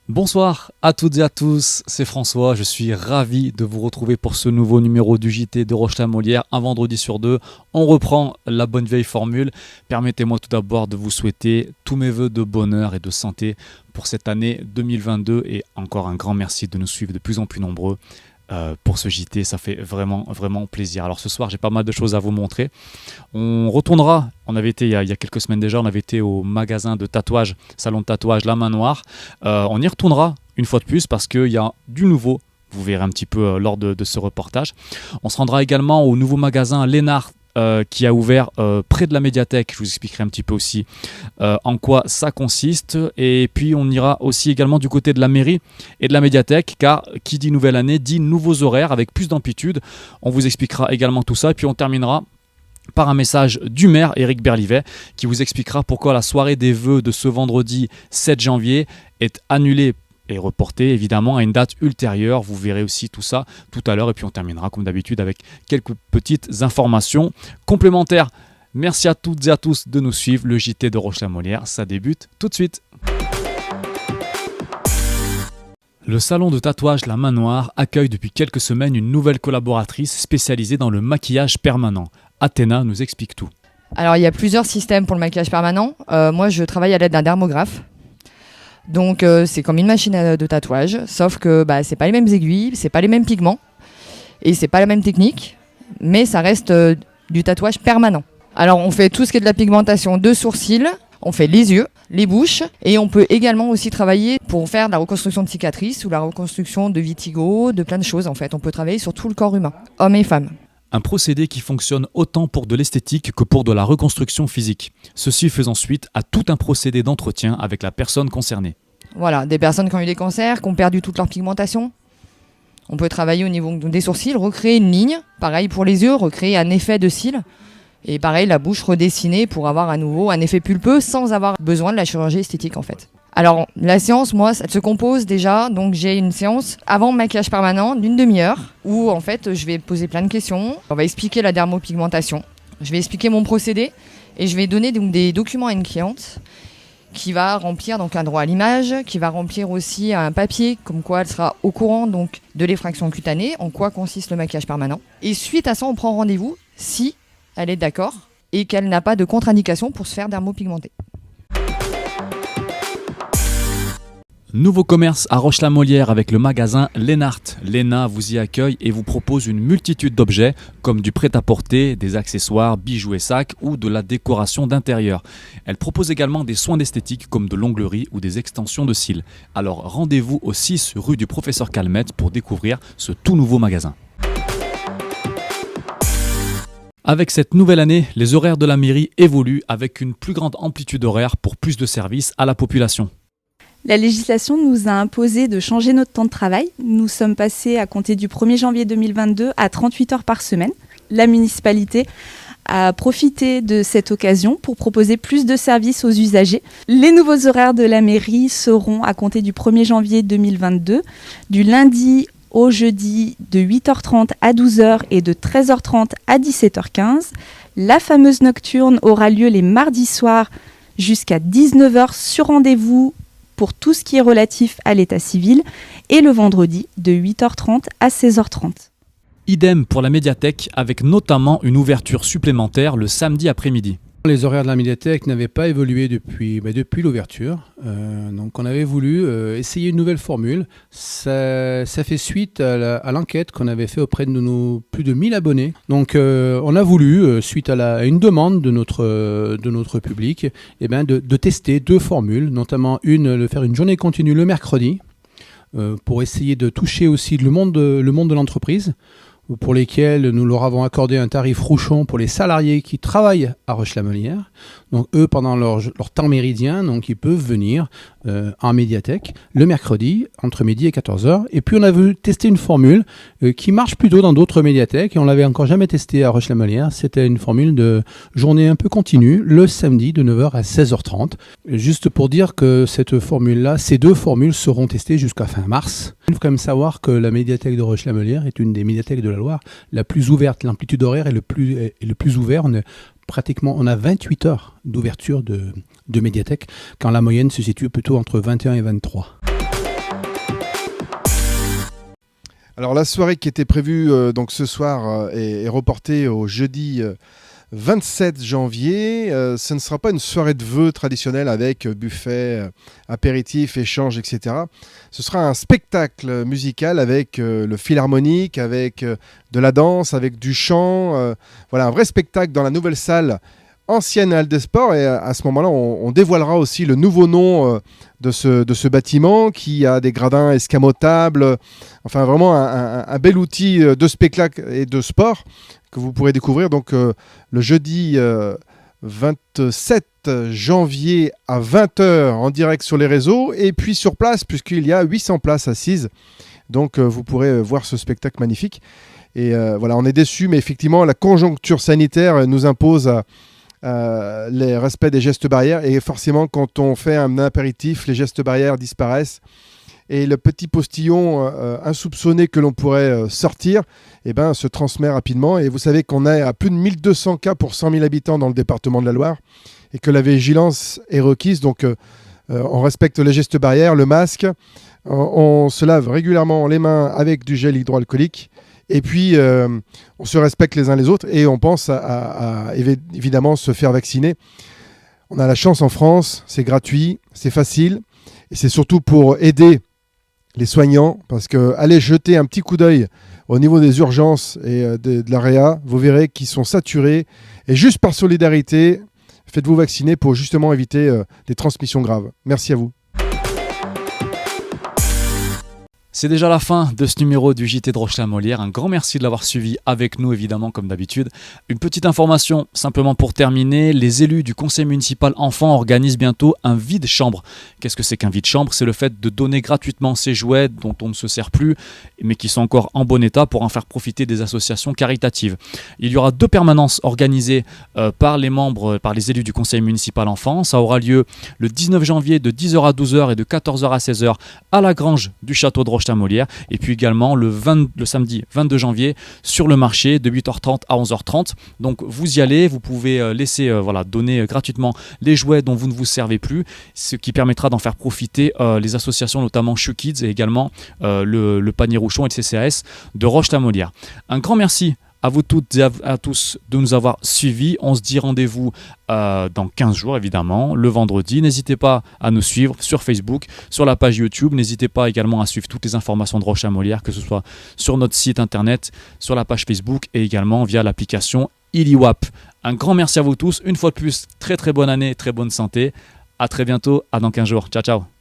Bonsoir à toutes et à tous, c'est François, je suis ravi de vous retrouver pour ce nouveau numéro du JT de Roche-la-Molière. Un vendredi sur deux, on reprend la bonne vieille formule. Permettez-moi tout d'abord de vous souhaiter tous mes vœux de bonheur et de santé pour cette année 2022 et encore un grand merci de nous suivre de plus en plus nombreux pour ce JT, ça fait vraiment plaisir. Alors ce soir j'ai pas mal de choses à vous montrer. On retournera, on avait été il y a quelques semaines déjà, on avait été au magasin de tatouage, salon de tatouage La Main Noire. On y retournera une fois de plus parce qu'il y a du nouveau, vous verrez un petit peu lors de ce reportage. On se rendra également au nouveau magasin Lénart qui a ouvert près de la médiathèque. Je vous expliquerai un petit peu aussi en quoi ça consiste. Et puis on ira aussi également du côté de la mairie et de la médiathèque, car qui dit nouvelle année dit nouveaux horaires avec plus d'amplitude. On vous expliquera également tout ça. Et puis on terminera par un message du maire Éric Berlivet qui vous expliquera pourquoi la soirée des vœux de ce vendredi 7 janvier est annulée et reporté évidemment à une date ultérieure. Vous verrez aussi tout ça tout à l'heure et puis on terminera comme d'habitude avec quelques petites informations complémentaires. Merci à toutes et à tous de nous suivre. Le JT de Roche-la-Molière, ça débute tout de suite. Le salon de tatouage La Main Noire accueille depuis quelques semaines une nouvelle collaboratrice spécialisée dans le maquillage permanent. Athéna nous explique tout. Alors il y a plusieurs systèmes pour le maquillage permanent. Moi je travaille à l'aide d'un dermographe. Donc c'est comme une machine de tatouage, sauf que c'est pas les mêmes aiguilles, c'est pas les mêmes pigments et c'est pas la même technique, mais ça reste du tatouage permanent. Alors on fait tout ce qui est de la pigmentation de sourcils, on fait les yeux, les bouches et on peut également aussi travailler pour faire de la reconstruction de cicatrices ou la reconstruction de vitiligo, de plein de choses en fait. On peut travailler sur tout le corps humain, hommes et femmes. Un procédé qui fonctionne autant pour de l'esthétique que pour de la reconstruction physique. Ceci faisant suite à tout un procédé d'entretien avec la personne concernée. Voilà, des personnes qui ont eu des cancers, qui ont perdu toute leur pigmentation. On peut travailler au niveau des sourcils, recréer une ligne. Pareil pour les yeux, recréer un effet de cils. Et pareil, la bouche redessinée pour avoir à nouveau un effet pulpeux sans avoir besoin de la chirurgie esthétique en fait. Alors la séance, moi, elle se compose déjà, donc j'ai une séance avant maquillage permanent d'une demi-heure où en fait je vais poser plein de questions. On va expliquer la dermopigmentation, je vais expliquer mon procédé et je vais donner donc des documents à une cliente qui va remplir donc un droit à l'image, qui va remplir aussi un papier comme quoi elle sera au courant donc de l'effraction cutanée, en quoi consiste le maquillage permanent. Et suite à ça, on prend rendez-vous si elle est d'accord et qu'elle n'a pas de contre-indication pour se faire dermopigmenter. Nouveau commerce à Roche-la-Molière avec le magasin Lénart. Léna vous y accueille et vous propose une multitude d'objets comme du prêt-à-porter, des accessoires, bijoux et sacs ou de la décoration d'intérieur. Elle propose également des soins d'esthétique comme de l'onglerie ou des extensions de cils. Alors rendez-vous au 6 rue du Professeur Calmette pour découvrir ce tout nouveau magasin. Avec cette nouvelle année, les horaires de la mairie évoluent avec une plus grande amplitude horaire pour plus de services à la population. La législation nous a imposé de changer notre temps de travail. Nous sommes passés à compter du 1er janvier 2022 à 38 heures par semaine. La municipalité a profité de cette occasion pour proposer plus de services aux usagers. Les nouveaux horaires de la mairie seront à compter du 1er janvier 2022, du lundi au jeudi de 8h30 à 12h et de 13h30 à 17h15. La fameuse nocturne aura lieu les mardis soirs jusqu'à 19h sur rendez-vous pour tout ce qui est relatif à l'état civil et le vendredi de 8h30 à 16h30. Idem pour la médiathèque avec notamment une ouverture supplémentaire le samedi après-midi. Les horaires de la médiathèque n'avaient pas évolué depuis l'ouverture. Donc on avait voulu essayer une nouvelle formule. Ça fait suite à l'enquête qu'on avait fait auprès de nos plus de 1000 abonnés. Donc on a voulu, suite à une demande de notre public, de tester deux formules, notamment de faire une journée continue le mercredi, pour essayer de toucher aussi le monde de l'entreprise, pour lesquels nous leur avons accordé un tarif rouchon pour les salariés qui travaillent à Roche-la-Molière. Donc eux, pendant leur temps méridien, donc ils peuvent venir en médiathèque le mercredi entre midi et 14h. Et puis on a voulu tester une formule qui marche plutôt dans d'autres médiathèques et on l'avait encore jamais testé à Roche-la-Molière. C'était une formule de journée un peu continue le samedi de 9h à 16h30. Juste pour dire que cette formule-là, ces deux formules seront testées jusqu'à fin mars. Il faut quand même savoir que la médiathèque de Roche-la-Molière est une des médiathèques de la Loire la plus ouverte. L'amplitude horaire est le plus ouvert. On a 28 heures d'ouverture de médiathèque, quand la moyenne se situe plutôt entre 21 et 23. Alors la soirée qui était prévue donc ce soir est reportée au jeudi 27 janvier. Ce ne sera pas une soirée de vœux traditionnelle avec buffet, apéritif, échange, etc. Ce sera un spectacle musical avec le philharmonique, avec de la danse, avec du chant. Voilà, un vrai spectacle dans la nouvelle salle ancienne Halle des Sports. Et à ce moment-là, on dévoilera aussi le nouveau nom de ce bâtiment qui a des gradins escamotables. Enfin, vraiment un bel outil de spectacle et de sport que vous pourrez découvrir donc le jeudi 27 janvier à 20h en direct sur les réseaux et puis sur place puisqu'il y a 800 places assises. Donc vous pourrez voir ce spectacle magnifique. Et voilà, on est déçus, mais effectivement, la conjoncture sanitaire nous impose les respects des gestes barrières. Et forcément, quand on fait un apéritif, les gestes barrières disparaissent. Et le petit postillon insoupçonné que l'on pourrait sortir se transmet rapidement. Et vous savez qu'on est à plus de 1200 cas pour 100 000 habitants dans le département de la Loire et que la vigilance est requise. Donc, on respecte les gestes barrières, le masque. On se lave régulièrement les mains avec du gel hydroalcoolique. Et puis, on se respecte les uns les autres et on pense à évidemment se faire vacciner. On a la chance en France, c'est gratuit, c'est facile. Et c'est surtout pour aider les soignants, parce que allez jeter un petit coup d'œil au niveau des urgences et de la réa, vous verrez qu'ils sont saturés. Et juste par solidarité, faites-vous vacciner pour justement éviter des transmissions graves. Merci à vous. C'est déjà la fin de ce numéro du JT de Roche-la-Molière. Un grand merci de l'avoir suivi avec nous, évidemment, comme d'habitude. Une petite information, simplement pour terminer. Les élus du conseil municipal enfants organisent bientôt un vide-chambre. Qu'est-ce que c'est qu'un vide-chambre ? C'est le fait de donner gratuitement ces jouets dont on ne se sert plus, mais qui sont encore en bon état pour en faire profiter des associations caritatives. Il y aura 2 permanences organisées par les élus du conseil municipal enfants. Ça aura lieu le 19 janvier de 10h à 12h et de 14h à 16h à la grange du château de Roche-la-Molière, et puis également le samedi 22 janvier sur le marché de 8h30 à 11h30. Donc vous y allez, vous pouvez laisser donner gratuitement les jouets dont vous ne vous servez plus, ce qui permettra d'en faire profiter les associations, notamment Shoe Kids et également le panier Rouchon et le CCAS de Roche-la-Molière. Un grand merci à vous toutes et à tous de nous avoir suivis. On se dit rendez-vous dans 15 jours, évidemment, le vendredi. N'hésitez pas à nous suivre sur Facebook, sur la page YouTube. N'hésitez pas également à suivre toutes les informations de Roche-la-Molière, que ce soit sur notre site internet, sur la page Facebook et également via l'application Iliwap. Un grand merci à vous tous. Une fois de plus, très très bonne année, très bonne santé. À très bientôt, à dans 15 jours. Ciao, ciao.